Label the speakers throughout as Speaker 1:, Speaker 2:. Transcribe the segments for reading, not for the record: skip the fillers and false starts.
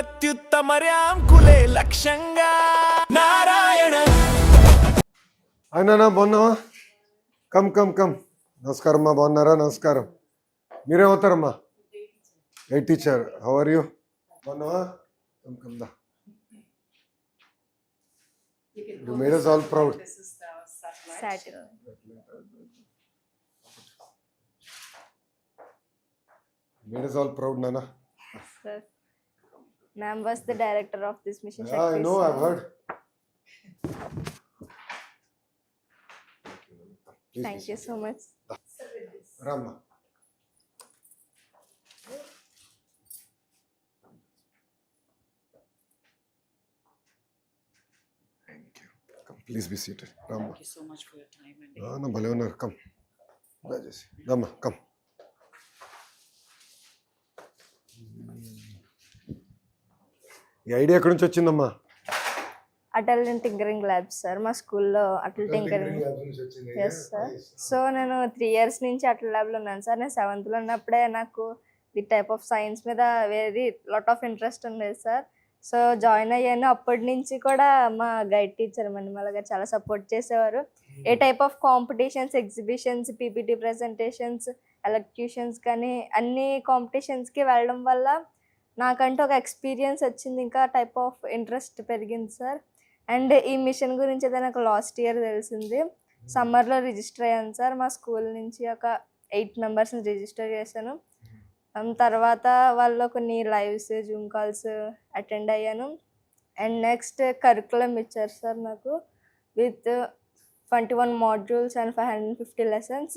Speaker 1: అత్యుత్తమర్యాంకులే లక్ష్యంగా నారాయణ.
Speaker 2: అయినా బాగున్నావా? Come come come. నమస్కారం అమ్మా, బాగున్నారా? నమస్కారం. మీరేమవుతారమ్మా? A teacher. How are you? బాగున్నావా? కమ్ కమ్ దా. You made us all proud.
Speaker 3: This is the satellite.
Speaker 2: Made us all proud, Nana.
Speaker 4: Sir, ma'am was the director of this mission.
Speaker 2: Yeah, I know, I've heard. Please,
Speaker 4: Thank
Speaker 2: please.
Speaker 4: you so much.
Speaker 2: Rama. Thank you. Come, please be seated. Rama.
Speaker 3: Thank you so much for your time and
Speaker 2: No, భలే ఉన్నారు. Come. Rama, come. ఈ idea ఎక్కడి నుంచి వచ్చిందమ్మా?
Speaker 4: Atal tinkering labs sir, మా స్కూల్లో Atal tinkering. Yes sir. So నేను 3 years నుంచి అటల్ ల్యాబ్లో ఉన్నాను సార్. నేను 7th ఉన్నప్పుడే నాకు ది టైప్ ఆఫ్ సైన్స్ మీద వెరీ లాట్ ఆఫ్ ఇంట్రెస్ట్ ఉండేది సార్. సో జాయిన్ అయ్యాను. అప్పటి నుంచి కూడా మా గైడ్ టీచర్ మణిమాల గారు చాలా సపోర్ట్ చేసేవారు. A type of competitions, exhibitions, PPT presentations, elocutions కానీ అన్ని కాంపిటీషన్స్కి వెళ్ళడం వల్ల నాకంటూ ఒక ఎక్స్పీరియన్స్ వచ్చింది. ఇంకా టైప్ ఆఫ్ ఇంట్రెస్ట్ పెరిగింది సార్. అండ్ ఈ మిషన్ గురించి అయితే నాకు లాస్ట్ ఇయర్ తెలిసింది. సమ్మర్లో రిజిస్టర్ అయ్యాను సార్. మా స్కూల్ నుంచి ఒక 8 members రిజిస్టర్ చేశాను. తర్వాత వాళ్ళు కొన్ని లైవ్స్, జూమ్ కాల్స్ అటెండ్ అయ్యాను. అండ్ నెక్స్ట్ కరికులం ఇచ్చారు సార్ నాకు విత్ 21 modules and 550 lessons.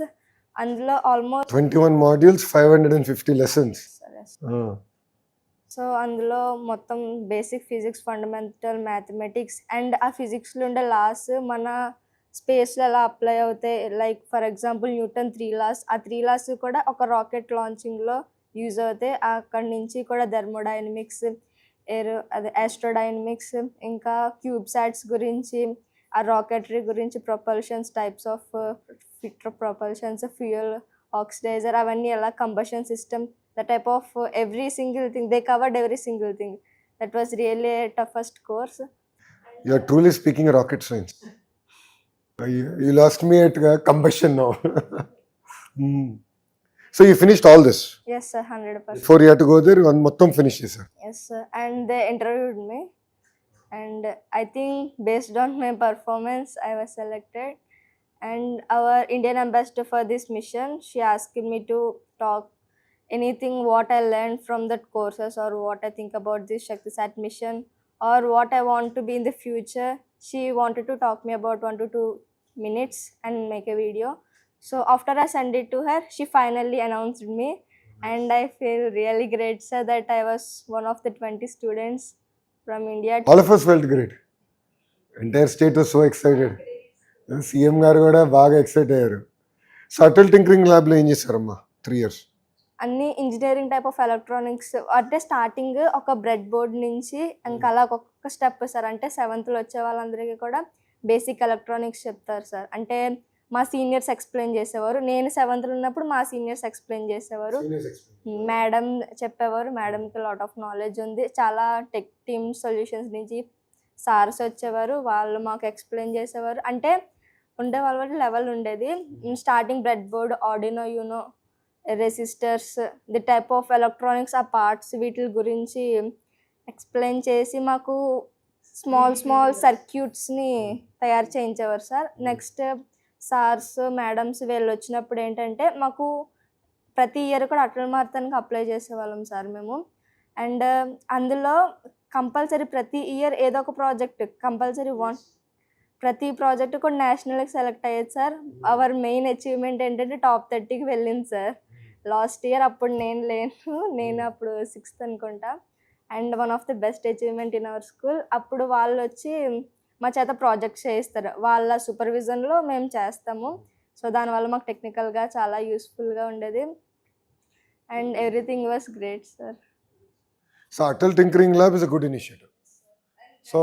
Speaker 4: అందులో ఆల్మోస్ట్
Speaker 2: 21 modules, 550 lessons.
Speaker 4: సో అందులో మొత్తం basic physics, fundamental mathematics and ఆ ఫిజిక్స్లో ఉండే లాస్ మన స్పేస్లో ఎలా అప్లై అవుతాయి. Like for example Newton 3 laws, ఆ 3 laws కూడా ఒక రాకెట్ లాంచింగ్లో యూజ్ అవుతాయి. అక్కడి నుంచి కూడా థర్మోడైనమిక్స్, ఆస్ట్రోడైనమిక్స్, ఇంకా క్యూబ్సాట్స్ గురించి, ఆ రాకెటరీ గురించి, ప్రొపల్షన్స్, టైప్స్ ఆఫ్ ప్రొపల్షన్స్, ఫ్యూయల్, ఆక్సిడైజర్, అవన్నీ ఎలా, combustion system, the type of every single thing. They covered every single thing. That was really a toughest course.
Speaker 2: You are truly speaking rocket science. You lost me at combustion now. So you finished all this?
Speaker 4: Yes sir, 100%.
Speaker 2: Before you had to go there, one mottam finish sir.
Speaker 4: Yes sir, and they interviewed me and I think based on my performance I was selected. And our Indian ambassador for this mission, she asked me to talk anything what I learned from that courses or what I think about this ShaktiSat mission or what I want to be in the future. She wanted to talk me about 1 to 2 minutes and make a video. So after I sent it to her, she finally announced me and I feel really great sir that I was one of the 20 students from India.
Speaker 2: All of us felt great. Entire state was so excited. CM గారు కూడా బాగా excite అయ్యారు. So Atal tinkering ల్యాబ్లో ఏం చేశారమ్మా 3 years?
Speaker 4: అన్ని engineering type of electronics అంటే starting ఒక bread board నుంచి ఇంకా అలా ఒక్కొక్క స్టెప్ సార్. అంటే 7th వచ్చే వాళ్ళందరికీ కూడా బేసిక్ ఎలక్ట్రానిక్స్ చెప్తారు సార్. అంటే మా సీనియర్స్ ఎక్స్ప్లెయిన్ చేసేవారు. నేను 7th ఉన్నప్పుడు మా సీనియర్స్ ఎక్స్ప్లెయిన్ చేసేవారు. మేడం చెప్పేవారు. మేడంకి లాట్ ఆఫ్ నాలెడ్జ్ ఉంది. చాలా టెక్ టీమ్ సొల్యూషన్స్ నుంచి సార్స్ వచ్చేవారు. వాళ్ళు మాకు ఎక్స్ప్లెయిన్ చేసేవారు. అంటే ఉండే వాళ్ళ లెవెల్ ఉండేది. Starting bread board, Arduino Uno, resistors, the type of electronics, ఆ పార్ట్స్ వీటి గురించి ఎక్స్ప్లెయిన్ చేసి మాకు స్మాల్ సర్క్యూట్స్ని తయారు చేయించేవారు సార్. నెక్స్ట్ సార్స్, మేడమ్స్ వీళ్ళు వచ్చినప్పుడు ఏంటంటే మాకు ప్రతి ఇయర్ కూడా అటల్ మారథాన్కి అప్లై చేసేవాళ్ళం సార్ మేము. అండ్ అందులో కంపల్సరీ ప్రతి ఇయర్ ఏదో ఒక ప్రాజెక్ట్ కంపల్సరీ ప్రతి ప్రాజెక్ట్ కూడా నేషనల్కి సెలెక్ట్ అయ్యేది సార్. అవర్ మెయిన్ అచీవ్మెంట్ ఏంటంటే top 30కి వెళ్ళింది సార్. లాస్ట్ ఇయర్ అప్పుడు నేను లేను, నేను అప్పుడు 6th అనుకుంటా. And one of the best achievement in our school. అప్పుడు వాళ్ళు వచ్చి మా చేత ప్రాజెక్ట్స్ చేయిస్తారు. వాళ్ళ సూపర్విజన్లో మేము చేస్తాము. సో దానివల్ల మాకు టెక్నికల్గా చాలా యూస్ఫుల్గా ఉండేది. And everything was great sir.
Speaker 2: So Atal tinkering lab is a good initiative. So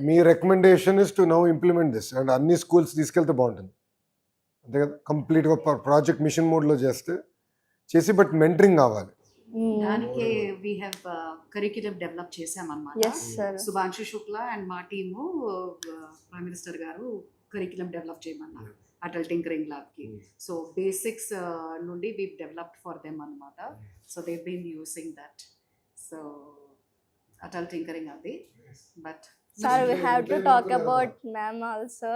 Speaker 2: me recommendation is to now implement this and అన్ని స్కూల్స్ తీసుకెళ్తే బాగుంటుంది అంతే కదా. కంప్లీట్గా ప్రాజెక్ట్ మిషన్ మోడ్లో చేసి బట్ మెంటరింగ్ కావాలి.
Speaker 3: దానికి వీ హ్యావ్ కరిక్యులం డెవలప్ చేసామన్నమాట.
Speaker 4: Yes sir.
Speaker 3: Subhanshu Shukla and మా టీము ప్రైమ్ మినిస్టర్ గారు కరిక్యులం డెవలప్ చేయమన్నారు అటల్ టింకరింగ్ ల్యాబ్కి. సో బేసిక్స్ నుండి వీ డెవలప్డ్ ఫర్ దెమ్ అనమాట. So they been using that. So Atal tinkering అది. But
Speaker 4: Sir, we have to talk about ma'am also.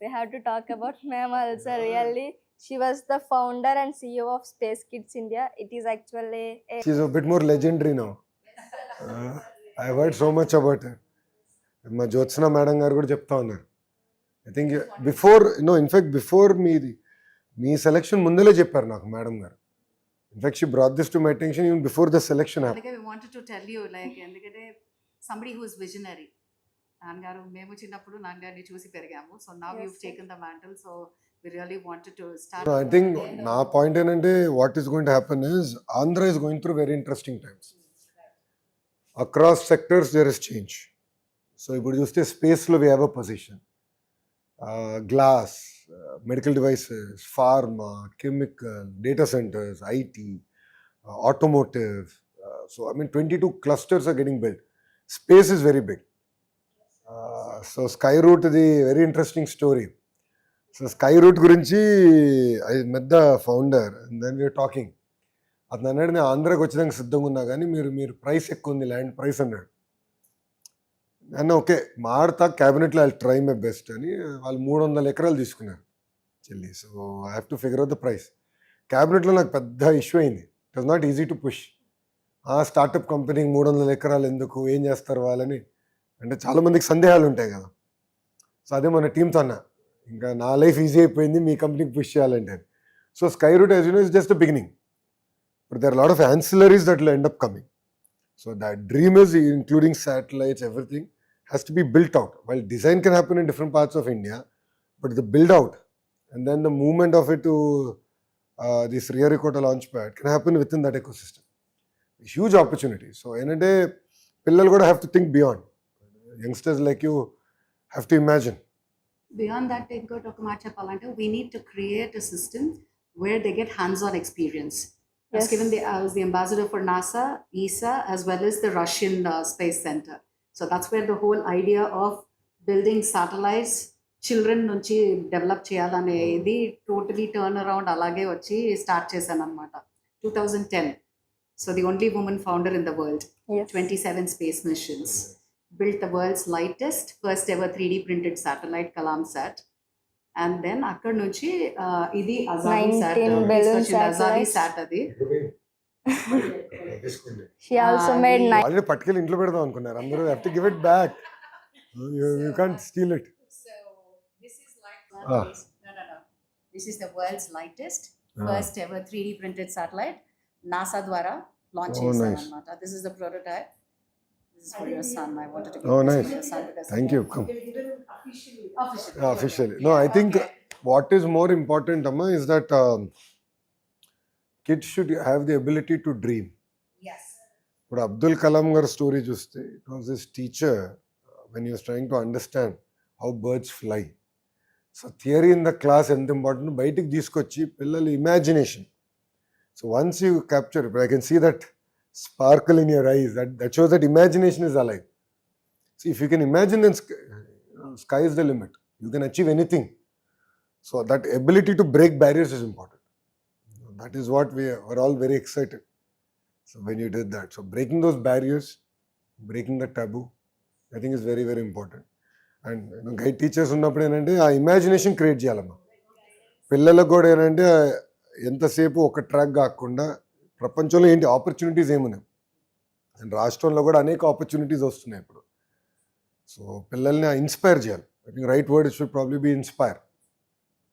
Speaker 4: We have to talk about ma'am also. Really, she was the founder and CEO of Space Kids India. It is actually a
Speaker 2: She's a bit more legendary now. I've heard so much about her. మా Jyotsna madam గారు కూడా చెప్తా ఉన్నారు. I think before in fact before me selection ముందలే చెప్పారు నాకు madam గారు. In fact she brought this to my attention even before the selection happen.
Speaker 3: అందుకే we wanted to tell you like ఎందుకంటే somebody who is visionary. నాన్నగారు మేము చిన్నప్పుడు నాన్నగారిని చూసి పెరిగాము. So now
Speaker 4: Yes,
Speaker 3: you've
Speaker 4: sir.
Speaker 3: taken the mantle. So we really wanted to start.
Speaker 2: I think నా point ఏంటంటే what is going to happen is Andhra is going through very interesting times. Across sectors there is change. So ఇప్పుడు చూస్తే స్పేస్లో we have a position. Glass, medical devices, pharma, chemical, data centres, IT, automotive. So I mean 22 clusters are getting built. Space is very big. So Skyroot is a very interesting story. So Skyroot గురించి I met the founder and then we were talking. అతను అన్నాడు నేను ఆంధ్రాకి వచ్చేదానికి సిద్ధంగా ఉన్నా కానీ మీరు ప్రైస్ ఎక్కువ ఉంది ల్యాండ్ ప్రైస్ అన్నాడు. అన్న ఓకే మాడతా క్యాబినెట్లో ఐ ట్రై మై బెస్ట్ అని వాళ్ళు 300 ఎకరాలు తీసుకున్నారు చెల్లి. So I have to figure out the price. క్యాబినెట్లో నాకు పెద్ద ఇష్యూ అయింది. It was not easy to push. Startup కంపెనీకి 300 ఎకరాలు ఎందుకు, ఏం చేస్తారు వాళ్ళని అంటే చాలామందికి సందేహాలు ఉంటాయి కదా. సో అదే మన టీంతో అన్నా ఇంకా నా లైఫ్ ఈజీ అయిపోయింది మీ కంపెనీకి పుష్ చేయాలంటే. So Skyroot as you know is just the beginning. But there are lot of ancillaries that will end up coming. So that dream is including satellites everything has to be built out. While design can happen in different parts of India, but the build out and then the movement of it to this Sriharikota launchpad can happen within that ecosystem. Huge opportunity. So enante pillalu kuda have to think beyond. Youngsters like you have to imagine.
Speaker 3: Beyond that, ఇంకోటి ఒక మాట చెప్పాలంటే we need to create a system where they get hands-on experience. I was
Speaker 4: Yes.
Speaker 3: given I was the ambassador for NASA, ESA, as well as the Russian Space Center. So that's where the whole idea of building satellites, children నుంచి develop చేయాలనేది totally turn around అలాగే వచ్చి start చేశాను అనమాట 2010. So the only woman founder in the world,
Speaker 4: yes.
Speaker 3: 27 space missions, built the world's lightest, first ever 3D printed satellite, Kalamsat. And then అక్కడ నుంచి ఇది అజాదీ
Speaker 4: 19
Speaker 3: సాట్
Speaker 4: balloon
Speaker 3: అజాదీ
Speaker 4: satellites.
Speaker 3: సాట్ అది
Speaker 4: She also made
Speaker 2: ఆల్రెడీ పట్టుకెళ్ళి ఇంట్లో పెడదాం అనుకున్నారు అందరూ. Have to give it back. You can't steel it.
Speaker 3: So this is like
Speaker 2: Ah.
Speaker 3: no. This is the world's lightest,
Speaker 2: Ah.
Speaker 3: first ever 3D printed satellite. NASA ద్వారా launch
Speaker 2: Oh,
Speaker 3: చేశారు
Speaker 2: nice.
Speaker 3: అన్నమాట. This is the prototype. This is for your son. I wanted to give
Speaker 2: Oh,
Speaker 3: this
Speaker 2: nice.
Speaker 3: to your son because
Speaker 2: Thank you. Come.
Speaker 3: officially.
Speaker 2: Officially. No, I think what is more important, Amma, is that kids should have the ability to dream.
Speaker 3: Yes.
Speaker 2: ఇప్పుడు అబ్దుల్ కలాం గారి story చూస్తే it was this teacher when use trying to understand how birds fly. So theory in the class ఎంత important బయటికి తీసుకొచ్చి పిల్లల imagination. So once you capture I can see that sparkle in your eyes that shows that imagination is alive. So if you can imagine then sky is the limit. You can achieve anything. So that ability to break barriers is important. That is what we are all very excited. So when you did that, so breaking those barriers, breaking the taboo, I think is very, very important. And guide teachers ఉన్నప్పుడు ఏంటంటే ఆ imagination create చేయాలమ్మా. పిల్లలకు కూడా ఏంటంటే ఎంతసేపు ఒక track కాకుండా ప్రపంచంలో ఏంటి ఆపర్చునిటీస్ ఏమున్నాయి. అండ్ రాష్ట్రంలో కూడా అనేక ఆపర్చునిటీస్ వస్తున్నాయి ఇప్పుడు. సో పిల్లల్ని ఇన్స్పైర్ చేయాలి. I think right word should probably be inspire.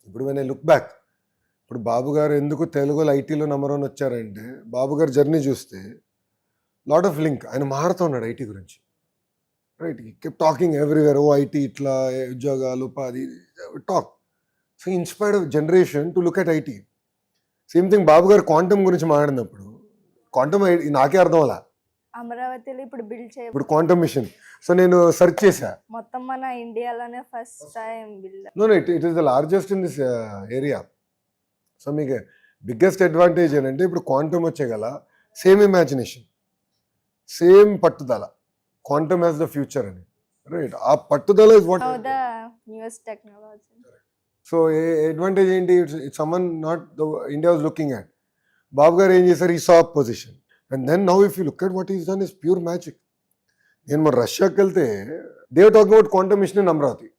Speaker 2: ఇప్పుడు వెన్ ఐ లుక్ బ్యాక్, ఇప్పుడు బాబు గారు ఎందుకు తెలుగులో ఐటీలో నెంబర్ 1 వచ్చారంటే బాబు గారు జర్నీ చూస్తే లాట్ ఆఫ్ లింక్. ఆయన మారుతూ ఉన్నాడు ఐటీ గురించి. Right, kept talking everywhere. ఓ ఐటీ ఇట్లా ఉద్యోగాలు ఉపాధి talk. So inspired generation to look at IT. Same thing Babu గారు క్వాంటమ్ గురించి మాట్లాడినప్పుడు క్వాంటమ్ నాకే అర్థం అలా.
Speaker 4: అమరావతిలో ఇప్పుడు బిల్డ్ చేయ
Speaker 2: ఇప్పుడు క్వాంటమ్ మిషన్. సో నేను సెర్చ్ చేశా.
Speaker 4: మొత్తం మన ఇండియాలోనే first time build.
Speaker 2: No it is the largest in this area. So మీకు బిగ్గెస్ట్ అడ్వాంటేజ్ ఏంటంటే ఇప్పుడు క్వాంటమ్ వచ్చే గల సేమ్ ఇమాజినేషన్, సేమ్ పట్టుదల, క్వాంటమ్ యాజ్ ద ఫ్యూచర్ అని, రైట్? ఆ పట్టుదల is what.
Speaker 4: Now the newest technology.
Speaker 2: So advantage ఏంటి? It's someone not India was looking at. Babu గారు ఏం చేశారు? ఈ సాఫ్ position. And then now if you look at what is done is pure magic. నేను మన రష్యాకి వెళ్తే they were talking about quantum mission in Amaravati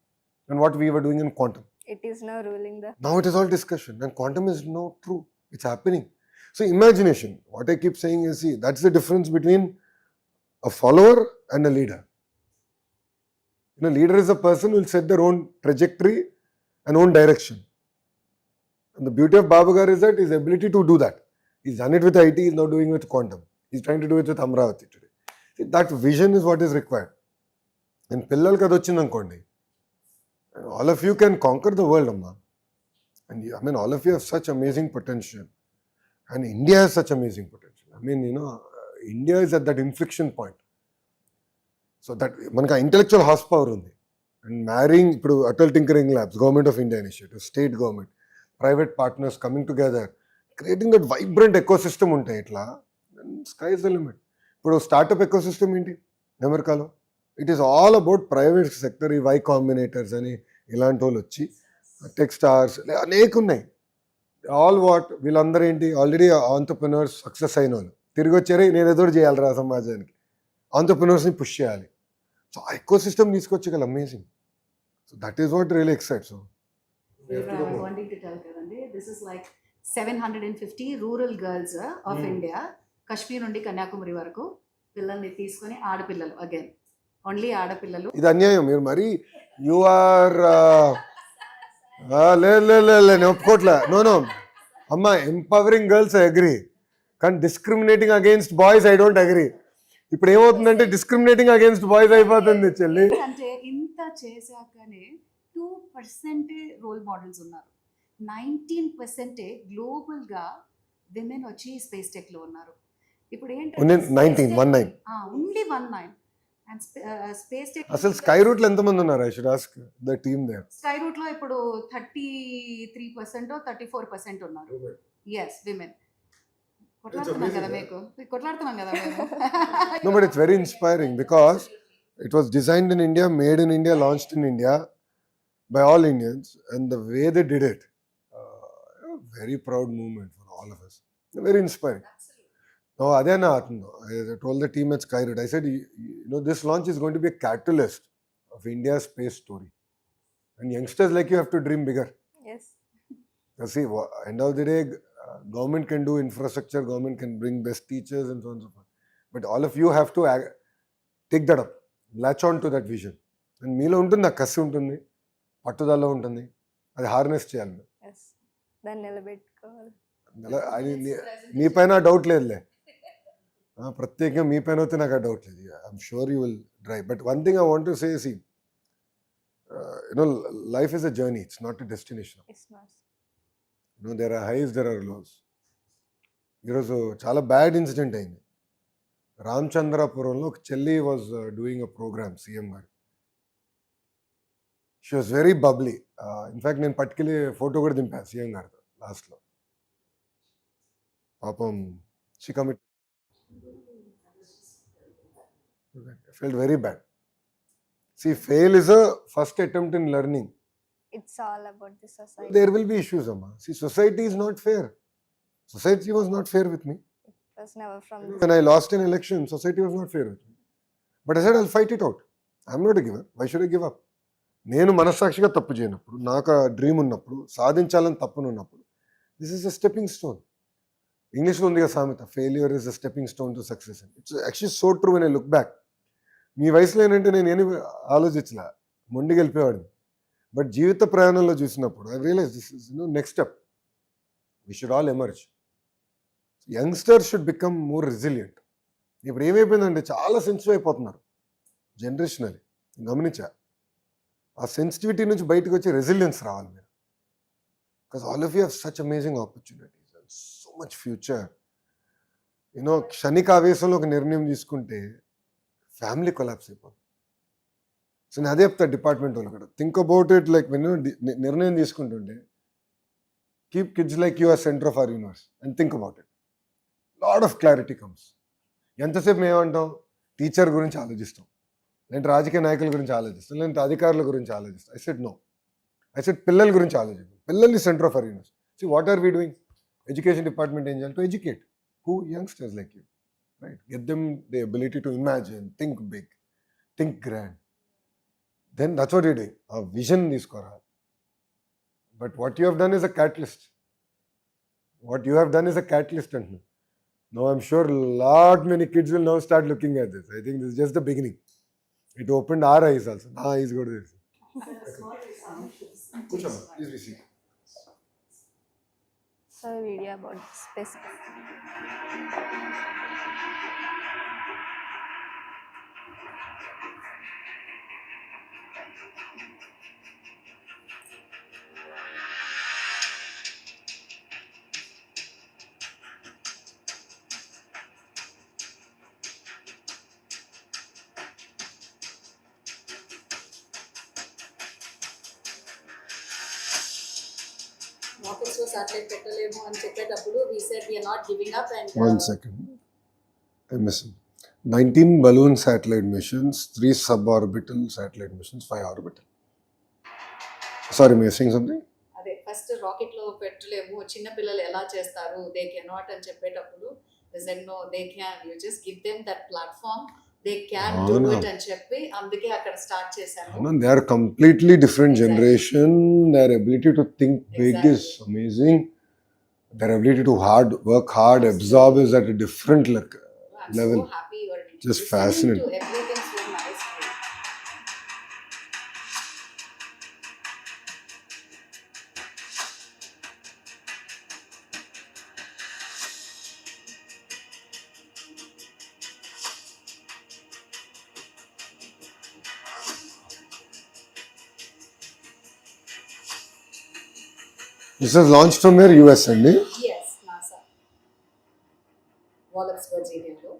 Speaker 2: and what we were doing in quantum.
Speaker 4: It is now ruling the.
Speaker 2: Now it is all discussion and quantum is no true. It's happening. So imagination, what I keep saying is, see, that's the difference between a follower and a leader. You know, leader is a person who will set their own trajectory and own direction. And the beauty of Babu Garu is that his ability to do that. He's done it with IT, he's now doing it with quantum. He's trying to do it with Amravati today. See, that vision is what is required. And పిల్లలకి అది వచ్చిందనుకోండి, all of you can conquer the world, Amma. And I mean, all of you have such amazing potential. And India has such amazing potential. I mean, you know, India is at that inflection point. So that manaka intellectual horsepower undi. And marrying Atal Tinkering Labs, Government of India initiative, state government, private partners coming together, creating that vibrant ecosystem untai itla, then sky is the limit. Ipudu startup ecosystem enti Amerikalo. It is all about private sector, ఈ Y Combinators అని ఇలాంటి వాళ్ళు వచ్చి, tech stars అనేక ఉన్నాయి. All what వీళ్ళందరూ ఏంటి? Already entrepreneurs, success అయిన వాళ్ళు తిరిగి వచ్చారు, నేను ఏదో చేయాలిరా సమాజానికి, ఆంటర్ప్రినర్స్ని పుష్ చేయాలి. సో ఆ ఎకో సిస్టమ్ తీసుకొచ్చగల amazing. So that is what really excite. సో
Speaker 3: wanting to tell కదండి, this is like 750 rural girls of India, Kashmir నుండి కన్యాకుమారి వరకు పిల్లల్ని తీసుకొని, ఆడపిల్లలు అగైన్ ఓన్లీ ఆడపిల్లలు.
Speaker 2: ఇది అన్యాయం. మీరు మరి యు ఆర్ నేను ఒప్పుకోట్లే. నో అమ్మా, ఎంపవరింగ్ గర్ల్స్ ఐ అగ్రీ, కానీ discriminating against boys I don't agree. ఇప్పుడు ఏమవుతుందంటే డిస్క్రిమినేటింగ్ అగేన్స్ట్ బాయ్స్ అయిపోతుంది చెల్లి.
Speaker 3: అంటే ఇంత చేశాకనే 2% రోల్ మోడల్స్ ఉన్నారు, 19% గ్లోబల్ గా విమెన్ వచ్చి స్పేస్ టెక్ లో ఉన్నారు. ఇప్పుడు ఏంటంటే
Speaker 2: ఓన్లీ 19
Speaker 3: అండ్ స్పేస్ టెక్.
Speaker 2: అసలు స్కై రూట్ లో ఎంతమంది ఉన్నారు? I should ask the team there.
Speaker 3: Skyroot లో ఇప్పుడు 33% 34% ఉన్నారు. Yes, women. కొట్లాడుతున్నాం కదా మేము.
Speaker 2: No, but it's very inspiring because it was designed in India, made in India, launched in India by all Indians, and the way they did it, a very proud movement for all of us. Very inspiring. Now, I told the team at Skyroot, I said, you know, this launch is going to be a catalyst of India's space story. And youngsters like you have to dream bigger.
Speaker 4: Yes.
Speaker 2: Now, see, end of the day, government can do infrastructure, government can bring best teachers and so on and so forth. But all of you have to take that up, latch on to that vision. And మీలో ఉంటుంది, ఆ కసి ఉంటుంది, పట్టుదల ఉంటుంది, అది harness చేయాలి.
Speaker 4: Yes. దాన్ని నిలబెట్టుకోవాలి.
Speaker 2: మీ పైన డౌట్ లేదులే, ప్రత్యేకంగా మీ పైన అయితే నాకు ఆ డౌట్ లేదు. I'm sure you will drive. But one thing I want to say, see, you know, life is a journey, it's not a destination.
Speaker 4: It's not.
Speaker 2: You know, there are highs, there are lows. ఈరోజు చాలా bad incident అయింది. రామచంద్రాపురంలో ఒక చెల్లి was doing a programme, CM గారు. She was very bubbly. In fact నేను పట్టుకెళ్ళి photo కూడా దింపాను సీఎం గారితో లాస్ట్లో. పాపం she commit. Felt very bad. See, fail is a first attempt in learning.
Speaker 4: It's all about the society.
Speaker 2: There will be issues, Amma. See, society is not fair. Society was not fair with me.
Speaker 4: It was never from
Speaker 2: When I lost an election, society was not fair with me. But I said, I'll fight it out. I'm not a giver. Why should I give up? నేను మనస్సాక్షిగా తప్పు చేయనప్పుడు, నాకు ఆ dream ఉన్నప్పుడు, సాధించాలని తప్పును ఉన్నప్పుడు, this is a stepping stone. ఇంగ్లీష్లో ఉంది కదా సామెత, failure is a stepping stone to success. It's actually so true when I look back. మీ వయసులో ఏంటంటే నేను ఏమి ఆలోచించలే, మొండికి వెళ్ళిపోయేవాడిని. బట్ జీవిత ప్రయాణంలో చూసినప్పుడు I realise this is next step. We should all emerge. Youngsters should become more resilient. ఇప్పుడు ఏమైపోయిందంటే చాలా సెన్సిటివ్ అయిపోతున్నారు జనరేషనల్లీ. గమనించా, ఆ సెన్సిటివిటీ నుంచి బయటకు వచ్చి రెసిలియన్స్ రావాలి మీరు. Because all of you have such amazing opportunities and so much future. You know, క్షణిక ఆవేశంలో ఒక నిర్ణయం తీసుకుంటే ఫ్యామిలీ కొలాప్స్ అయిపోతుంది. సో నేను అదే చెప్తా డిపార్ట్మెంట్ వాళ్ళు కూడా, think about it like when నిర్ణయం తీసుకుంటుంటే, keep kids like you are centre of our universe and think about it. Lot of clarity comes. ఎంతసేపు మేము ఏమంటాం, టీచర్ గురించి ఆలోచిస్తాం, లేదంటే రాజకీయ నాయకుల గురించి ఆలోచిస్తాం, లేదంటే అధికారుల గురించి ఆలోచిస్తాం. I said no, I said పిల్లల గురించి ఆలోచిస్తాం. పిల్లల్ని centre of awareness. See, what are we doing? Education department ఏం చేయాలి? To educate who youngsters like you, right? Get them the ability to imagine, think big, think grand. Then that's what you're doing. A vision తీసుకోరా. But what you have done is a catalyst. What you have done is a catalyst. And now I'm sure lot many kids will now start looking at this. I think this is just the beginning. It opened our eyes also. My eyes go to this. Kuchama, please be seated.
Speaker 4: So video about space.
Speaker 3: Rockets లో satellite పెట్టలేము అని చెప్పేటప్పుడు we said we are not giving up and
Speaker 2: 1 second. I'm missing. 19 balloon satellite missions, 3 suborbital satellite missions, 5 orbital. Sorry, am I saying something?
Speaker 3: అదే first rocket లో పెట్టలేము, చిన్న పిల్లలు ఎలా చేస్తారు, దే కెనాట్ అని చెప్పేటప్పుడు we said no, they can, you just give them that platform, they can do
Speaker 2: అవునా.
Speaker 3: it అని చెప్పి అందుకే అక్కడ స్టార్ట్ చేశాను.
Speaker 2: No, they are completely different
Speaker 3: Exactly.
Speaker 2: generation. Their ability to think big is
Speaker 3: Exactly.
Speaker 2: amazing. Their ability to work hard, absorb is at a different
Speaker 3: I'm
Speaker 2: level.
Speaker 3: so happy you are
Speaker 2: Just
Speaker 3: listening
Speaker 2: fascinating.
Speaker 3: to everything so nicely.
Speaker 2: This is launched from where? US అండి.
Speaker 3: Yes, NASA. Wallops, Virginia లో.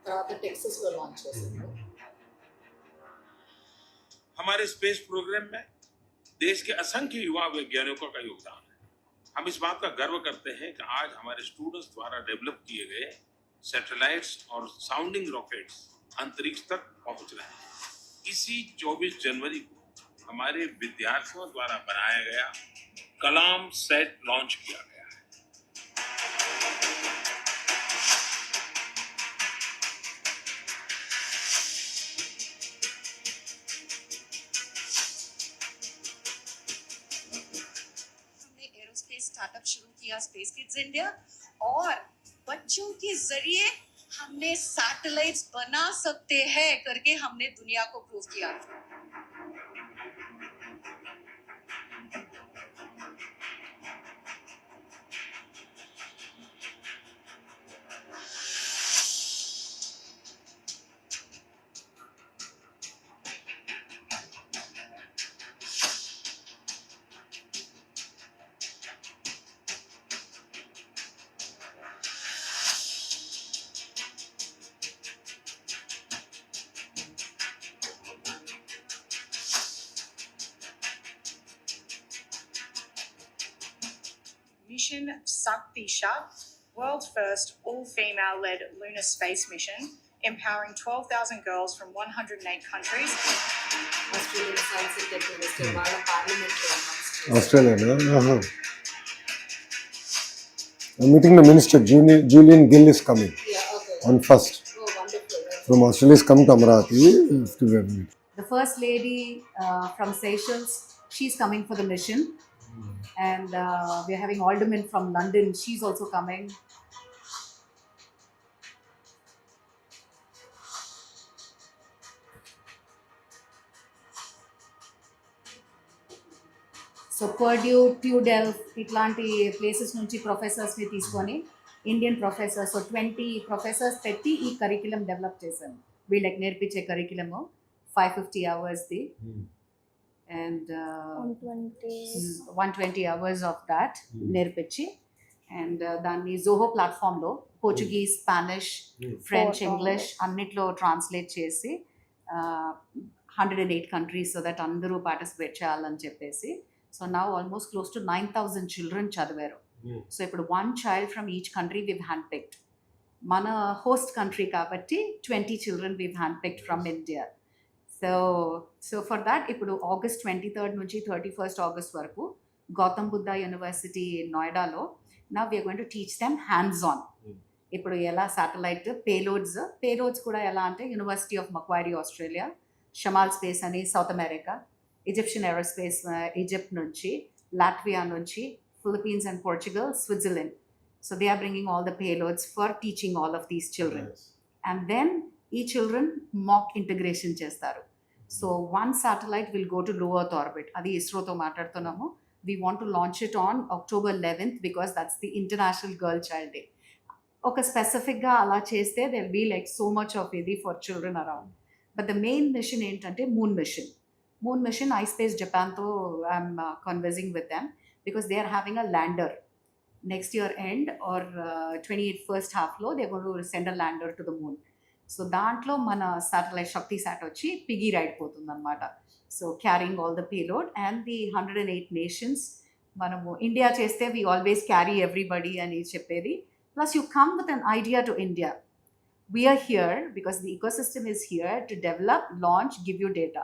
Speaker 3: తర్వాత Texas లో launch చేశారు.
Speaker 5: हमारे space programme में देश के असंख्य युवा वैज्ञानिकों का योगदान है. हम इस बात का गर्व करते हैं कि आज हमारे स्टूडेंट्स द्वारा डेवलप किए गए सैटेलाइट्स और साउंडिंग रॉकेट्स अंतरिक्ष तक पहुंच रहे हैं. इसी 24 जनवरी को हमारे विद्यार्थियों द्वारा बनाया गया कलाम सेट लॉन्च किया गया है.
Speaker 6: हमने एरोस्पेस स्टार्टअप शुरू किया स्पेस किड्स इंडिया, और बच्चों के जरिए हमने सैटेलाइट्स बना सकते हैं करके हमने दुनिया को प्रूव किया.
Speaker 7: Mission Saktisha, world's first all-female-led lunar space mission, empowering 12,000 girls from 108 countries.
Speaker 3: Australian science and technology వాళ్ళ పార్లమెంట్ లో అనౌన్స్ చేశారు.
Speaker 2: Australia. I'm meeting the minister. Julian Gill is coming
Speaker 3: Yeah, okay.
Speaker 2: on 1st.
Speaker 3: Oh, wonderful.
Speaker 2: From Australia is coming to Amravati. To be meet.
Speaker 3: The first lady from Seychelles, she's coming for the mission. And we're having Alderman from London, she's also coming. So Purdue, TU Delft ఇట్లాంటి places నుంచి ప్రొఫెసర్స్ని తీసుకొని Indian professors, so 20 professors పెట్టి ఈ curriculum develop చేశాను. వీళ్ళకి నేర్పించే curriculum 550 అవర్స్ది and 120 hours of that నేర్పించి, and దాన్ని జోహో ప్లాట్ఫామ్లో పోర్చుగీస్, స్పానిష్, ఫ్రెంచ్, ఇంగ్లీష్ అన్నిట్లో ట్రాన్స్లేట్ చేసి 108 countries so that అందరూ పార్టిసిపేట్ చేయాలని చెప్పేసి. So now almost close to 9,000 children చదివారు. సో ఇప్పుడు 1 child from each country we've handpicked. మన హోస్ట్ కంట్రీ కాబట్టి 20 children we've handpicked from India. So for that ఇప్పుడు ఆగస్ట్ 23rd నుంచి 31st ఆగస్ట్ వరకు గౌతమ్ బుద్ధ యూనివర్సిటీ నోయిడాలో నా we're going to teach them hands on. ఇప్పుడు ఎలా శాటిలైట్ పేలోడ్స్ కూడా ఎలా అంటే యూనివర్సిటీ ఆఫ్ మక్వారీ ఆస్ట్రేలియా, షమాల్ స్పేస్ అని South America, Egyptian aerospace Egypt నుంచి, లాట్వియా నుంచి, Philippines and Portugal, Switzerland. So they are bringing all the payloads for teaching all of these children. And then ఈ children mock integration చేస్తారు. So 1 satellite will go to low earth orbit. అది ఇస్రోతో మాట్లాడుతున్నాము. We want to launch it on October 11th because that's the International Girl Child Day. ఒక స్పెసిఫిక్గా అలా చేస్తే there will be like so much of ఇది for children around. But the main mission ఏంటంటే moon machine iSpace Japanతో I'm conversing with them because they are having a lander. Next year end or 28th first halfలో they're going to send a lander to the moon. So దాంట్లో మన satellite Shakti sat వచ్చి piggy ride పోతుంది అనమాట. So carrying all the payload and the 108 nations. మనము India చేస్తే we always carry everybody అని చెప్పేది. Plus you come with an idea to India. We are here because the ecosystem is here to develop, launch, give you data.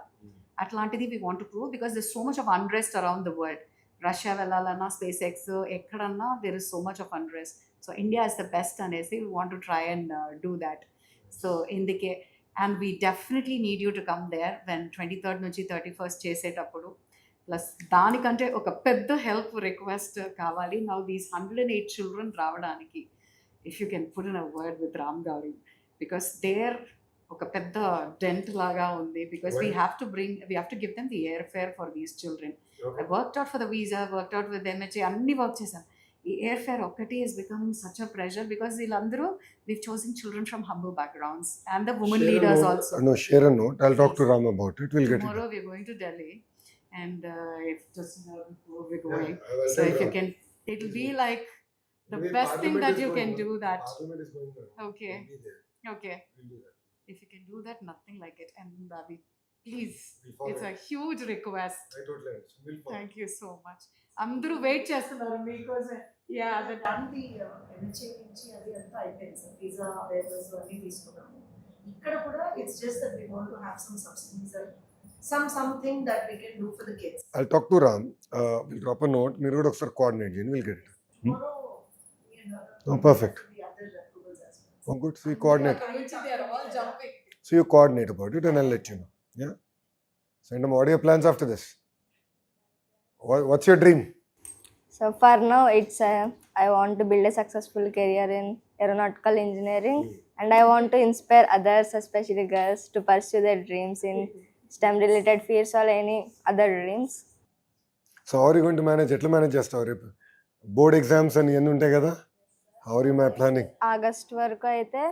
Speaker 3: అట్లాంటిది we want to prove because this so much of unrest around the world. Russia వెళ్ళాలన్నా, SpaceX ఎక్కడన్నా there is so much of unrest. So India is the best అనేసి we want to try and do that. So and we definitely need you to come there when 23rd నుంచి 31st చేసేటప్పుడు. Plus దానికంటే ఒక పెద్ద help request కావాలి. Now these 108 children రావడానికి if you can put in a word with Ram గారు because there ఒక పెద్ద డెంట్ లాగా ఉంది because we have to give them the air fair for these children. I worked out for the visa, worked out with MHA, అన్ని work చేశాను. ఈ air fair ఒక్కటి is becoming such a pressure because వీళ్ళందరూ we've chosen children from humble backgrounds and the women leaders also.
Speaker 2: No, share a note. I'll talk to Ram about it. We'll get it.
Speaker 3: Tomorrow we're going to Delhi and if just we're going. So if you can, it'll be like the best thing that you can do that.
Speaker 2: Parliament is going on.
Speaker 3: Okay.
Speaker 2: We'll be there.
Speaker 3: Okay.
Speaker 2: We'll do that.
Speaker 3: If you can do that, nothing like it. And Ravi, please,
Speaker 2: We'll follow
Speaker 3: it's a
Speaker 2: it.
Speaker 3: huge request.
Speaker 2: I totally understand. We'll follow.
Speaker 3: Thank you so much. అందరూ wait చేస్తున్నారు మీకోసం. Yeah that
Speaker 8: దానికి MHA నుంచి అది అంతా అయిపోయింది sir. Visa papers అన్నీ తీసుకున్నాము. ఇక్కడ కూడా it's just that we want to have some subsidies something that we can do for the kids.
Speaker 2: I'll talk to Ram. We'll drop a note. మీరు కూడా ఒకసారి కోఆర్డినేట్ చేయండి. We'll get it. Oh, perfect. Oh, good. So you coordinate.
Speaker 3: they are all jumping.
Speaker 2: So you coordinate about it and I'll let you know. Yeah? Send them. What are your plans after this? What's your dream?
Speaker 4: So for now, it's I want to build a successful career in aeronautical engineering, and I want to inspire others, especially girls, to pursue their dreams in STEM-related fields or any other dreams.
Speaker 2: So how are you going to manage? ఎట్లా manage చేస్తావు రేపు? Board exams అని ఎన్ని ఉంటాయి కదా? How are you planning?
Speaker 4: August వరకు అయితే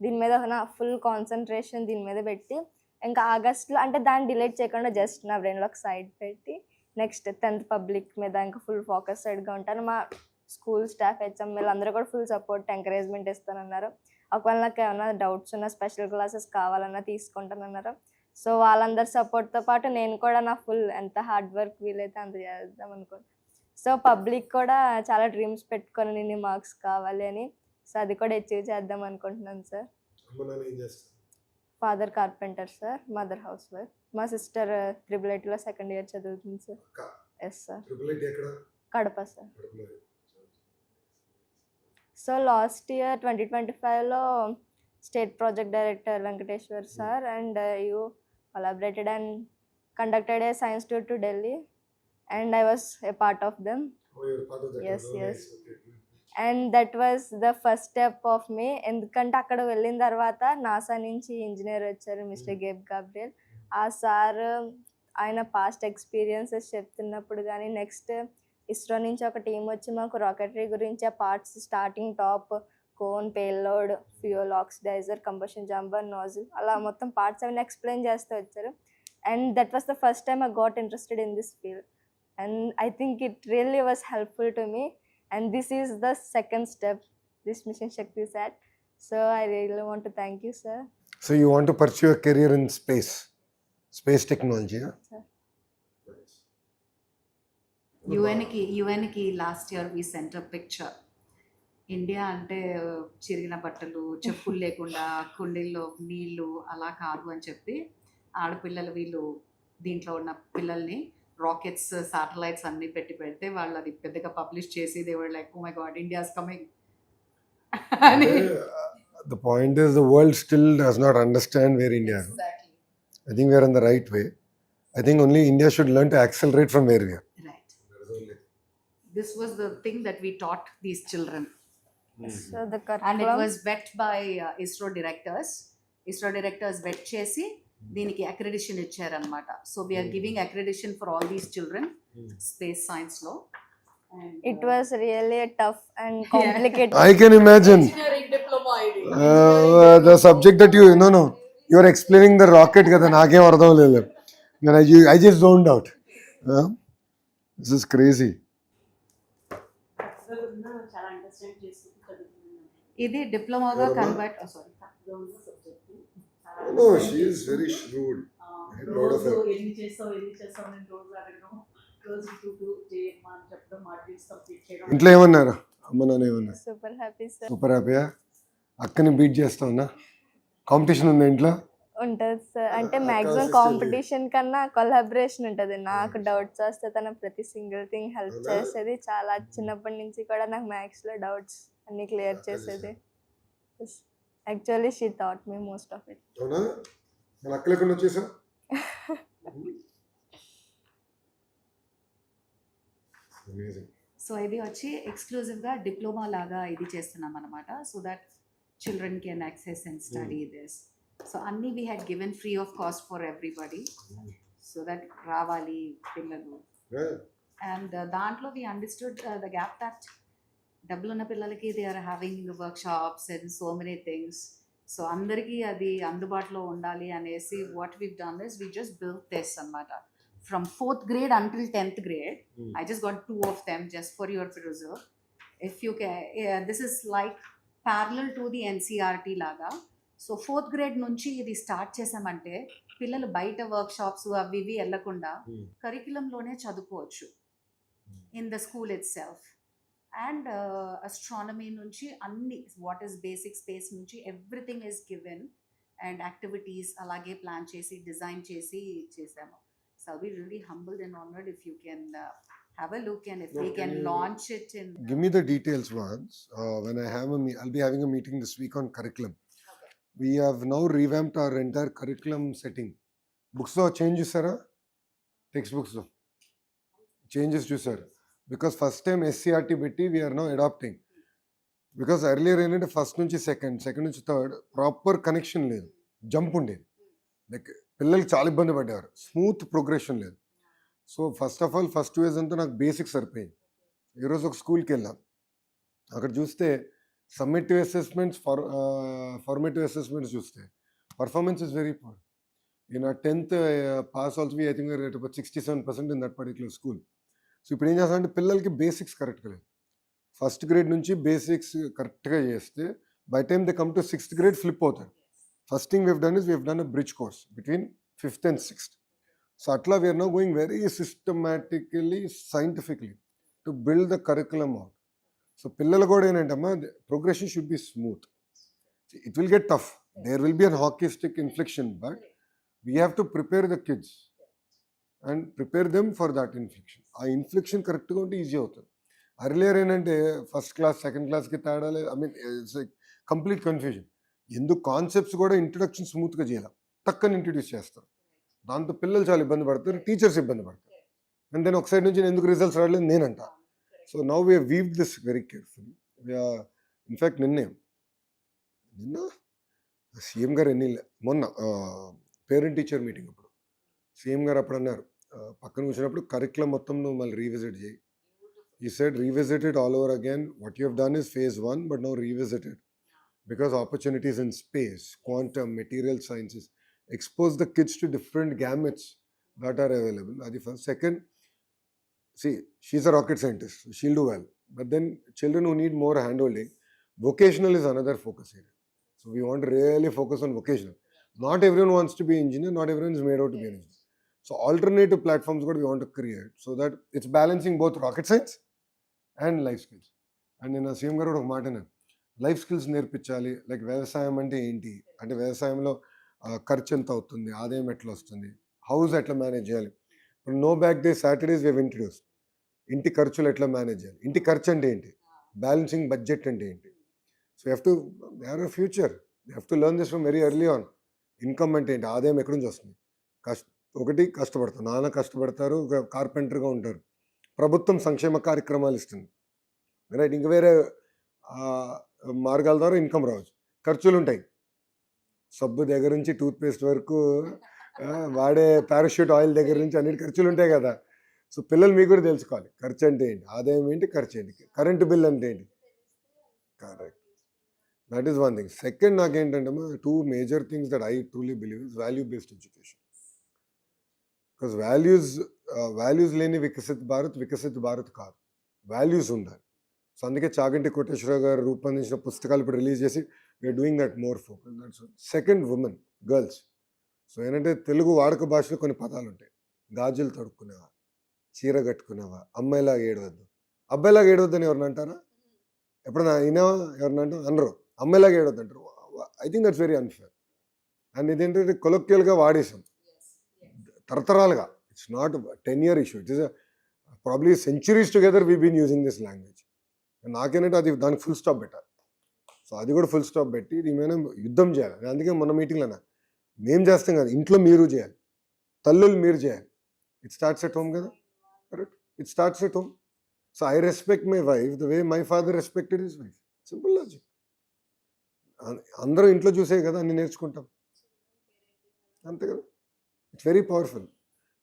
Speaker 4: దీని మీద నా ఫుల్ కాన్సన్ట్రేషన్ దీని మీద పెట్టి, ఇంకా ఆగస్ట్లో అంటే దాన్ని డిలీట్ చేయకుండా జస్ట్ నా బ్రెయిన్లో ఒక సైడ్ పెట్టి నెక్స్ట్ 10th పబ్లిక్ మీద ఇంకా ఫుల్ ఫోకస్డ్గా ఉంటాను. మా స్కూల్ స్టాఫ్, HM వీళ్ళందరూ కూడా ఫుల్ సపోర్ట్, ఎంకరేజ్మెంట్ ఇస్తానన్నారు. ఒకవేళ నాకు ఏమైనా డౌట్స్ ఉన్నా, స్పెషల్ క్లాసెస్ కావాలన్నా తీసుకుంటానన్నారు. సో వాళ్ళందరి సపోర్ట్తో పాటు నేను కూడా నా ఫుల్ ఎంత హార్డ్ వర్క్ వీలైతే అంత చేద్దాం అనుకుంటున్నాను. సో పబ్లిక్ కూడా చాలా డ్రీమ్స్ పెట్టుకొని ఇన్ని మార్క్స్ కావాలి అని, సో అది కూడా అచీవ్ చేద్దాం అనుకుంటున్నాను sir. Father carpenter sir, mother housewife. మా సిస్టర్ IIITలో 2nd year చదువుతుంది sir. Yes sir. Kadapa sir. So last year 2025లో state project director Venkateshwar sir and you collaborated and conducted a science tour to Delhi and I was a part of them.
Speaker 2: Oh, you're part of that.
Speaker 4: Yes,
Speaker 2: Oh,
Speaker 4: yes.
Speaker 2: Nice. Okay, good.
Speaker 4: And that was the first step of me. ఎందుకంటే అక్కడ వెళ్ళిన తర్వాత NASA నుంచి engineer వచ్చారు, mister గేబ్ Gabriel. ఆ sir ఆయన past experiences చెప్తున్నప్పుడు కానీ, నెక్స్ట్ ఇస్రో నుంచి ఒక టీం వచ్చి మాకు రాకెటరీ గురించి ఆ parts starting top, cone, payload, fuel, oxidiser, combustion chamber, nozzle, అలా మొత్తం పార్ట్స్ అవన్నీ ఎక్స్ప్లెయిన్ చేస్తూ వచ్చారు. And that was the first time I got interested in this field and I think it really was helpful to me. And this is the second step, this Mission Shakti Sat. So I really want to thank you, sir.
Speaker 2: So you want to pursue a career in space? Space technology.
Speaker 3: యుఎన్కి last year we sent a picture. India అంటే చిరిగిన బట్టలు, చెప్పులు లేకుండా కుండీల్లో నీళ్ళు అలా కాదు అని చెప్పి ఆడపిల్లలు వీళ్ళు దీంట్లో ఉన్న పిల్లల్ని రాకెట్స్, శాటిలైట్స్ అన్నీ పెడితే వాళ్ళు అది పెద్దగా పబ్లిష్ చేసి they were like, oh my god, India's coming అని.
Speaker 2: The point is the world still does not understand where India is.
Speaker 3: Exactly.
Speaker 2: I think we are on the right way. I think only India should learn to accelerate from where we are.
Speaker 3: Right. This was the thing that we taught these children.
Speaker 4: So the
Speaker 3: And it
Speaker 4: curriculum
Speaker 3: was vet by ISRO directors. ISRO directors vet చేసి దీనికి accreditation ఇచ్చారనమాట. So we are giving accreditation for all these children space సైన్స్లో.
Speaker 4: It was really tough and complicated.
Speaker 2: I can imagine. The subject that you are explaining the rocket kada nakem ardham lelu. I just zoned out. This is crazy.
Speaker 8: చాలా understand చేసుకుంటూ
Speaker 3: ఇది డిప్లొమాగా convert. Sorry,
Speaker 2: No, she is very shrewd. I'm proud of her.
Speaker 8: ఎన్ని చేస్తావు నేను రోజు అడగడం, రోజు చేయమ్మా అని చెప్పడం, మాడ్యూల్స్ కంప్లీట్ చేయడం.
Speaker 2: ఇంట్లో ఏమన్నారు అమ్మ నాన్న ఏమన్నారు?
Speaker 4: Super happy sir.
Speaker 2: సూపర్ హ్యాపీయా? అక్కని బీట్ చేస్తావునా? కాంపిటీషన్ ఉంది ఇంట్లో?
Speaker 4: ఉంటుంది సార్. అంటే
Speaker 2: అక్క
Speaker 4: మ్యాక్సిమం
Speaker 2: sister
Speaker 4: కాంపిటీషన్ కన్నా కొలాబరేషన్ ఉంటుంది. నాకు డౌట్స్ వస్తే తన ప్రతి సింగిల్ థింగ్ హెల్ప్
Speaker 2: అవునా?
Speaker 4: చేసేది. చాలా చిన్నప్పటి నుంచి కూడా నాకు మ్యాథ్స్లో డౌట్స్ అన్నీ క్లియర్ చేసేది. Actually she thought me most of it.
Speaker 2: అవునా? మన అక్కలు ఎక్కడ వచ్చేసా? అమేజింగ్.
Speaker 3: సో ఇది వచ్చి ఎక్స్క్లూజివ్గా డిప్లొమా లాగా ఇది చేస్తున్నాం అనమాట. So that children can access and study this. So అన్నీ we had given free of cost for everybody, so that రావాలి పిల్లలు. అండ్ దాంట్లో we understood the gap that డబ్బులు ఉన్న పిల్లలకి they are having workshops and so many things. So అందరికీ అది అందుబాటులో ఉండాలి అనేసి what we done is we just built this అనమాట. From 4th grade until 10th grade, I just got 2 of them just for your perusal. If you can, this is like parallel to the NCRT laga. So 4th grade నుంచి ఇది start చేసామంటే పిల్లలు బయట work shops అవి ఇవి వెళ్ళకుండా కరికులంలోనే చదువుకోవచ్చు in the school it self. And astronomy నుంచి అన్ని వాట్ ఈస్ బేసిక్ స్పేస్ నుంచి everything is given and activities అలాగే ప్లాన్ చేసి డిజైన్ చేసి చేసాము. So I'll be really humbled and honored if you can have a look and if we can launch it in.
Speaker 2: Give me the details once. When I have I'll be having a meeting this week on curriculum.
Speaker 3: Okay.
Speaker 2: We have now revamped our entire curriculum setting. Books lo change chusara? Textbooks lo changes chusara. Because first time SCRT betti we are now adopting. Because earlier ఏంటంటే first నుంచి second నుంచి third proper connection లేదు, jump ఉండేది. Like పిల్లలకి చాలా ఇబ్బంది పడేవారు, smooth progression లేదు. So first of all first ways అంతా నాకు బేసిక్స్ సరిపోయింది. ఈరోజు ఒక స్కూల్కి వెళ్ళాం, అక్కడ చూస్తే సమ్మేటివ్ అసెస్మెంట్స్ ఫార్మేటివ్ అసెస్మెంట్స్ చూస్తే performance is very poor. In ఆ 10th pass also I think rate about 67% in that particular school. So ఇప్పుడు ఏం చేస్తామంటే పిల్లలకి బేసిక్స్ కరెక్ట్గా లేదు. ఫస్ట్ గ్రేడ్ నుంచి బేసిక్స్ కరెక్ట్గా చేస్తే by time they come to 6th grade flip అవుతారు. First thing we've done is we've done a bridge course between 5th and 6th. So atla we are now going very systematically, scientifically to build the curriculum out. So pillala kuda enantama progression should be smooth. See, it will get tough. There will be a hockey stick inflection, but we have to prepare the kids and prepare them for that inflection. Aa inflection correct ga unte easy avutadi. Earlier enante first class second class ki taadale, I mean it's like complete confusion. ఎందుకు concepts కూడా introduction స్మూత్గా చేయాలి, టక్కని introduce చేస్తారు. దాంతో పిల్లలు చాలా ఇబ్బంది పడతారు, టీచర్స్ ఇబ్బంది పడతారు. అండ్ దెన్ ఒక సైడ్ నుంచి ఎందుకు రిజల్ట్స్ రావట్లేదు నేనంట. So now we weave this very carefully. In fact నిన్న సీఎం గారు మొన్న పేరెంట్ టీచర్ మీటింగ్ అప్పుడు సీఎం గారు అప్పుడు అన్నారు, పక్కన కూర్చున్నప్పుడు కరికులం మొత్తం నువ్వు మళ్ళీ రీవిజిట్ చేయి. ఈ said revisit it all over again. What you have done is phase 1, but now revisit it. Because opportunities in space, quantum, material sciences, expose the kids to different gamuts that are available. That's the first. Second, see, she's a rocket scientist, so she'll do well. But then children who need more handholding, vocational is another focus area. So we want to really focus on vocational. Not everyone wants to be engineer, not everyone is made out to be an engineer. So alternative platforms we want to create so that it's balancing both rocket science and life skills. And నేను CM గారు కూడా ఒక మాట అన్నాను, life skills నేర్పించాలి. Like వ్యవసాయం అంటే ఏంటి అంటే వ్యవసాయంలో ఖర్చు ఎంత అవుతుంది, ఆదాయం ఎట్లా వస్తుంది, హౌస్ ఎట్లా మేనేజ్ చేయాలి. ఇప్పుడు no bag day Saturdays we introduce ఇంటి ఖర్చులు ఎట్లా మేనేజ్ చేయాలి, ఇంటి ఖర్చు అంటే ఏంటి, బ్యాలెన్సింగ్ బడ్జెట్ అంటే ఏంటి. So have to they are a future, they have to learn this from very early on. Income అంటే ఏంటి, ఆదాయం ఎక్కడి నుంచి వస్తుంది, ఒకటి కష్టపడతారు, నాన్న కష్టపడతారు, ఒక కార్పెంటర్గా ఉంటారు, ప్రభుత్వం సంక్షేమ కార్యక్రమాలు ఇస్తుంది, రైట్. ఇంక వేరే మార్గాల ద్వారా ఇన్కమ్ రావచ్చు. ఖర్చులు ఉంటాయి, సబ్బు దగ్గర నుంచి టూత్పేస్ట్ వరకు, వాడే పారాషూట్ ఆయిల్ దగ్గర నుంచి అన్నిటి ఖర్చులు ఉంటాయి కదా. సో పిల్లలు మీకు కూడా తెలుసుకోవాలి ఖర్చు అంటే ఏంటి, ఆదాయం ఏంటి, ఖర్చు ఏంటి, కరెంటు బిల్ అంటే ఏంటి. Correct, that is one thing. Second నాకేంటంటే two major things that I truly believe is value based education. Because values లేని వికసిత్ భారత్ కాదు, వాల్యూస్ ఉండాలి. సో అందుకే చాగంటి కోటేశ్వరరావు గారు రూపొందించిన పుస్తకాలు ఇప్పుడు రిలీజ్ చేసి we're doing that more focus. That's second, women, girls. So ఏంటంటే తెలుగు వాడుక భాషలో కొన్ని పదాలు ఉంటాయి. గాజులు తొడుక్కునేవా, చీర కట్టుకునేవా, అమ్మాయిలాగా ఏడవద్దు. అబ్బాయిలాగా ఏడవద్దు అని ఎవరిని అంటారా? ఎప్పుడన్నా అయినావా ఎవరిని అంటారు? అనరు. అమ్మాయిలాగా ఏడవద్దు అంటారు. I think that's very unfair. And ఇదేంటంటే కొలొక్యువల్గా వాడేసాం తరతరాలుగా. It's not 10-year issue, it is probably centuries together we been using this language. నాకేంటంటే అది దానికి ఫుల్ స్టాప్ పెట్టాలి. సో అది కూడా ఫుల్ స్టాప్ పెట్టి దీని యుద్ధం చేయాలి. అందుకే మన మీటింగ్లో మేము చేస్తాం కదా, ఇంట్లో మీరు చేయాలి, తల్లులు మీరు చేయాలి. ఇట్ స్టార్ట్స్ ఎట్ హోమ్ కదా, correct, it starts at home. So I respect my wife the way my father respected his wife. Simple logic. అందరూ ఇంట్లో చూసే కదా అన్ని నేర్చుకుంటాం, అంతే కదా. It's very powerful.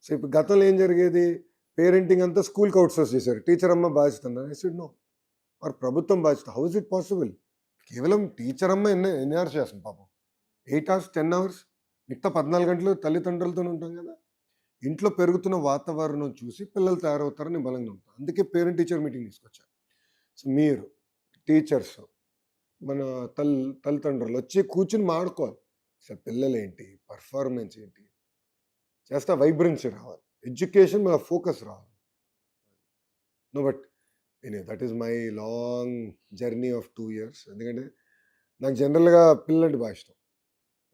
Speaker 2: సో ఇప్పుడు గతంలో ఏం జరిగేది, పేరెంటింగ్ అంతా స్కూల్కి అవుట్సోర్స్ చేశారు, టీచర్ అమ్మ బాధ్యత అన్నారు. ఐ సెడ్ నో, ఆర్ ప్రభుత్వం బాధ్యత. How is it possible? కేవలం టీచర్ అమ్మ ఎన్ని అవర్స్ చేస్తుంది పాపం, 8 hours 10 hours, మిగతా 14 గంటలు తల్లిదండ్రులతో ఉంటాం కదా. ఇంట్లో పెరుగుతున్న వాతావరణం చూసి పిల్లలు తయారవుతారని బలంగా ఉంటాం. అందుకే పేరెంట్ టీచర్ మీటింగ్ తీసుకొచ్చారు. సో మీరు టీచర్స్, మన తల్లిదండ్రులు వచ్చి కూర్చుని మాడుకోవాలి. అసలు పిల్లలు ఏంటి, పర్ఫార్మెన్స్ ఏంటి చేస్తా, వైబ్రెన్సీ రావాలి, ఎడ్యుకేషన్ మన ఫోకస్ రావాలి. No but that is my long journey of 2 years. ఎందుకంటే నాకు జనరల్గా పిల్లలంటే బాగా ఇష్టం,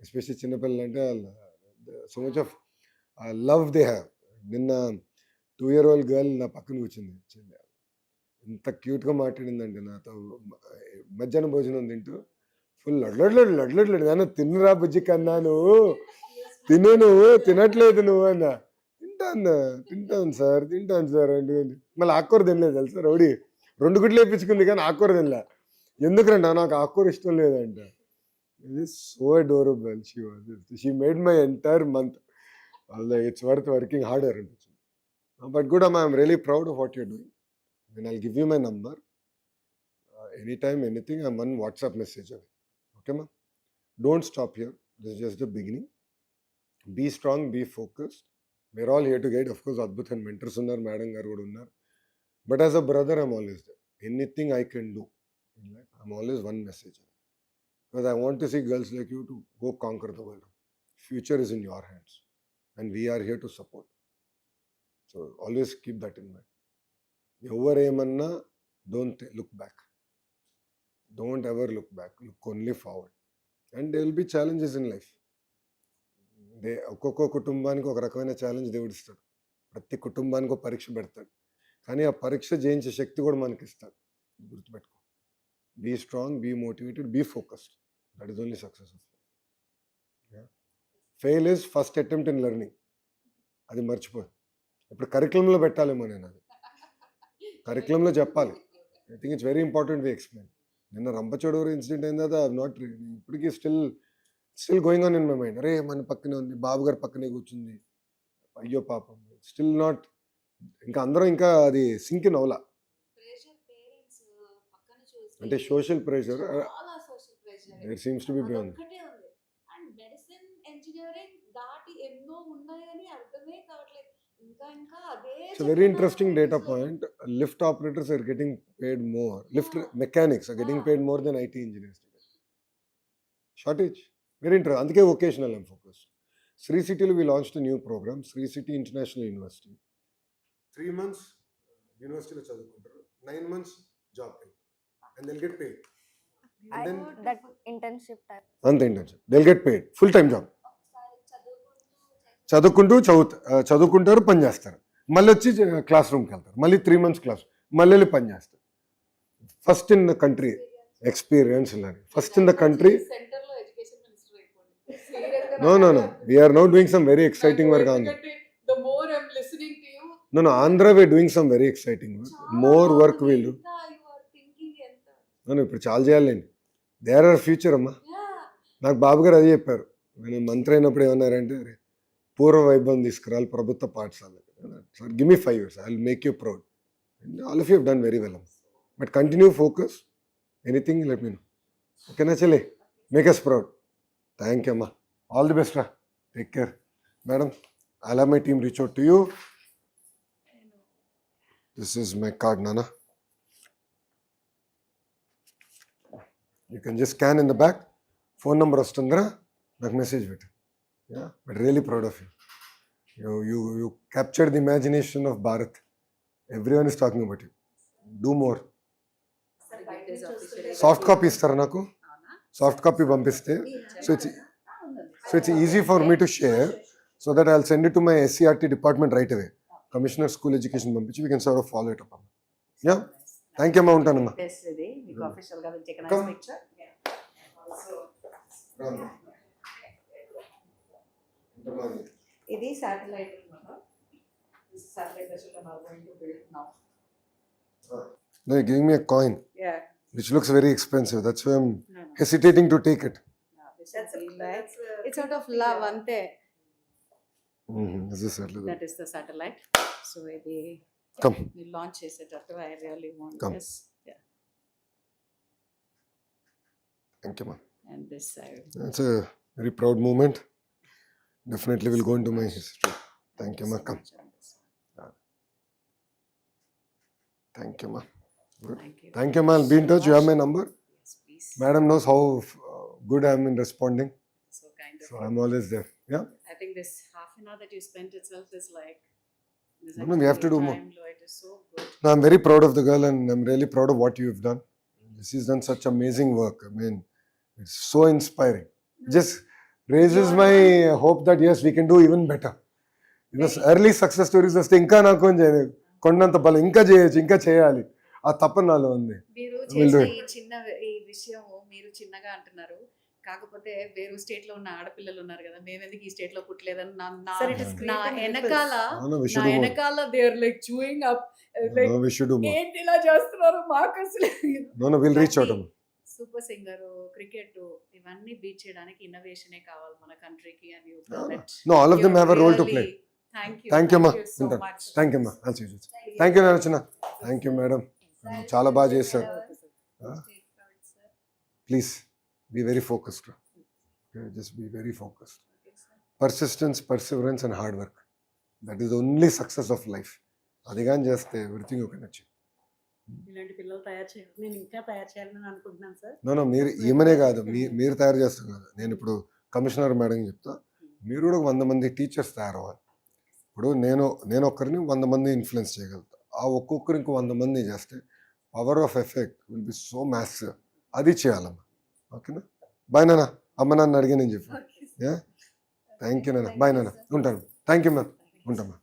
Speaker 2: ఎస్పెషల్లీ చిన్నపిల్లలు అంటే so much of love they have. నిన్న 2-year-old గర్ల్ నా పక్కన కూర్చుంది, ఎంత క్యూట్గా మాట్లాడిందంటే నాతో. మధ్యాహ్నం భోజనం తింటూ ఫుల్ లడ్లడ్లడు నాన్న, తిన్నరా బుజ్జి కన్నా, నువ్వు తిను, నువ్వు తినట్లేదు నువ్వు అన్న. తింటాను సార్ అంటే మళ్ళీ ఆకుకూర తినలేదు తెలుసా. రౌడీ 2 గుడ్లు వేయించుకుంది కానీ ఆకుకూర తినలే. ఎందుకంటే నాకు ఆకుకూర ఇష్టం లేదంట. It is so adorable. She made my entire month. It's worth working harder అనిపించింది. బట్ గుడ్ అమ్మా, I'm really proud of what you're doing. And I'll give you my number, any time anything. I'm one WhatsApp message away. Okay ma, don't stop here, this is just the beginning. Be strong, be focused. We're all here to guide. Of course adbhutam mentors unnaru, madam garu kuda unnaru, but as a brother I'm always there. Anything I can do in life, I'm always one message away, because I want to see girls like you to go conquer the world. Future is in your hands and we are here to support. So always keep that in mind. Evaru emanna, don't look back. Don't ever look back, look only forward. And there will be challenges in life. ఒక్కొక్క కుటుంబానికి ఒక రకమైన challenge దేవుడు ఇస్తాడు, ప్రతి కుటుంబానికి ఒక పరీక్ష పెడతాడు. కానీ ఆ పరీక్ష జయించే శక్తి కూడా మనకి ఇస్తాడు. గుర్తుపెట్టుకో, be strong, be motivated, be focused. That is only success of life. Fail is first attempt in learning. అది మర్చిపోయి ఇప్పుడు కరికులంలో పెట్టాలేమో, నేను అది కరికులంలో చెప్పాలి. I think it's very important we explain. నిన్న రంపచోడవరం ఇన్సిడెంట్ అయింది కదా, నాట్ ఇప్పటికీ still going on in my mind. అరే మన పక్కనే ఉంది, బాబు గారు పక్కనే కూర్చుంది, అయ్యో పాపం, స్టిల్ నాట్, ఇంకా అందరం ఇంకా అది సింక్ ఇన్ అవలా. అంటే social pressure there seems to be beyond. It's a very interesting data point. Lift operators are getting paid more. Lift mechanics are getting paid more than IT engineers today. Shortage. Very interest, అందుకే vocational aim focus. Sri సిటీలో we launched new programme, Sri City international university. 3 months యూనివర్సిటీలో చదువుకుంటారు, 9 months job and they'll get paid. And then
Speaker 4: that internship type.
Speaker 2: అంతే internship, they'll get paid full time job. చదువుకుంటారు, పని చేస్తారు, మళ్ళీ వచ్చి క్లాస్ రూమ్కి వెళ్తారు, మళ్ళీ 3 months క్లాస్, మళ్ళీ వెళ్ళి పని చేస్తారు. First in the country experience ఉన్నారు, ఫస్ట్ ఇన్ ద కంట్రీ.
Speaker 3: సెంటర్లో ఎడ్యుకేషన్ మినిస్టర్ అయిపోయింది.
Speaker 2: No, we are now doing some very exciting work on that.
Speaker 3: The more I'm listening to you,
Speaker 2: No, Andhra we're doing some very exciting work. More work we'll do.
Speaker 3: you are thinking ఎంత.
Speaker 2: No, ఇప్పుడు చాలా చేయాలండి. There are future అమ్మా. నాకు బాబు గారు అదే చెప్పారు, నేను మంత్రి అయినప్పుడు ఏమన్నారంటే, పూర్వ వైభవం తీసుకురాలి ప్రభుత్వ పాఠశాల. Sir give me 5 years, I will make you proud. All of you have done very well. But continue focus, anything let me know. ఓకేనా చెల్లి, make us proud. Thank you అమ్మా, ఆల్ ది బెస్ట్ రా, take care. Madam, I have my team reach out to you. This is my card, Nana. You can just scan in the back. Phone number vastundra, నాకు message పెట్టు. Yeah, but really proud of you. You captured the imagination of Bharat. Everyone is talking about you. Do more. Soft copy ఇస్తారా నాకు? Soft copy పంపిస్తే, so it's easy for me to share, so that I'll send it to my SCRT department right away. Commissioner School Education పంపించి we can sort of follow it up. Yeah, thank you అమ్మా, ఉంటానమ్మా.
Speaker 3: ఇది మీకు official గా taken
Speaker 2: Come.
Speaker 3: Picture. ఇది satellite అన్నమాట. This is satellite that we are going to build now.
Speaker 2: No, you're giving me a coin
Speaker 3: Yeah.
Speaker 2: which looks very expensive, that's why I'm
Speaker 3: No.
Speaker 2: hesitating to take it.
Speaker 3: This is like it's out of love ante.
Speaker 2: Is this satellite?
Speaker 3: That is the satellite. So ఇది
Speaker 2: Come.
Speaker 3: we launch చేసేటట్టు I really want
Speaker 2: Come.
Speaker 3: this. Yeah.
Speaker 2: Thank you, ma.
Speaker 3: And this side.
Speaker 2: That's a very proud moment. Definitely will go into my history. Thank you, ma. Come. Thank you, ma. Good.
Speaker 3: Thank you.
Speaker 2: Thank you, ma. I'll be in touch. You have my number.
Speaker 3: Yes, please.
Speaker 2: Madam knows how good I am in responding.
Speaker 3: So kind of.
Speaker 2: So I'm always there. Yeah.
Speaker 3: I think this half an hour that you spent itself is like. this
Speaker 2: No, we have to do
Speaker 3: actually
Speaker 2: more.
Speaker 3: time, Lloyd, is so good.
Speaker 2: No, I'm very proud of the girl and I'm really proud of what you've done. She's done such amazing work. I mean, it's so inspiring. Just raises my hope that yes, we can do even better. You know, early success stories వస్తే ఇంకా నాకు కొండంత బలం, ఇంకా చేయొచ్చు, ఇంకా చేయాలి, ఆ తపన నాలో ఉంది.
Speaker 3: మీరు
Speaker 2: Will do
Speaker 3: చేసిన
Speaker 2: it.
Speaker 3: ఈ చిన్న ఈ విషయం మీరు చిన్నగా అంటున్నారు, కాకపోతే వేరే స్టేట్ లో ఉన్న ఆడపిల్లలు ఉన్నారు కదా, మేము ఎందుకు ఈ స్టేట్ లో పుట్టలేదని
Speaker 8: Sir, it is
Speaker 3: నా
Speaker 8: creating
Speaker 3: వెనకాల
Speaker 2: No, we
Speaker 3: నా
Speaker 2: should do more.
Speaker 3: వెనకాల they are like chewing up like
Speaker 2: No, we should do more.
Speaker 3: ఏంటి ఇలా చేస్తున్నారు మాకు అసలు.
Speaker 2: No, we'll reach out.
Speaker 3: Super singer, cricket, ఇవన్నీ బీట్ చేయడానికి ఇన్నోవేషనే కావాలి మన కంట్రీకి. అని
Speaker 2: No, all of them have a role to play. Thank you, ma.
Speaker 3: So
Speaker 2: ఉంటాను.
Speaker 3: Much.
Speaker 2: Thank you, ma. I'll see you. Thank you, Narachana. Thank you, madam. చాలా బాగా చేశారు. Please be very focused. Okay, just be very focused. Persistence, perseverance and hard work. That is the only success of life. అది కానీ చేస్తే everything you can achieve.
Speaker 9: ఇలాంటి పిల్లలు తయారు చేయాలి, నేను ఇంకా తయారు చేయాలని అనుకుంటున్నాను సార్.
Speaker 2: No, మీరు ఈమెనే కాదు, మీరు తయారు చేస్తాం కాదు. నేను ఇప్పుడు కమిషనర్ మేడం చెప్తా, మీరు కూడా 100 మంది టీచర్స్ తయారవ్వాలి. ఇప్పుడు నేను ఒక్కరిని 100 మంది ఇన్ఫ్లుయెన్స్ చేయగలుగుతా. ఆ ఒక్కొక్కరు ఇంకో 100 మంది చేస్తే power of effect will be so massive. అది చేయాలమ్మా. ఓకేనా? బాయ్ నాన్న. అమ్మ నాన్న అడిగి నేను చెప్పాను. థ్యాంక్ యూ నాన్న. బాయ్ నాన్న. ఉంటాను. Thank you ma'am. ఉంటామ్మా.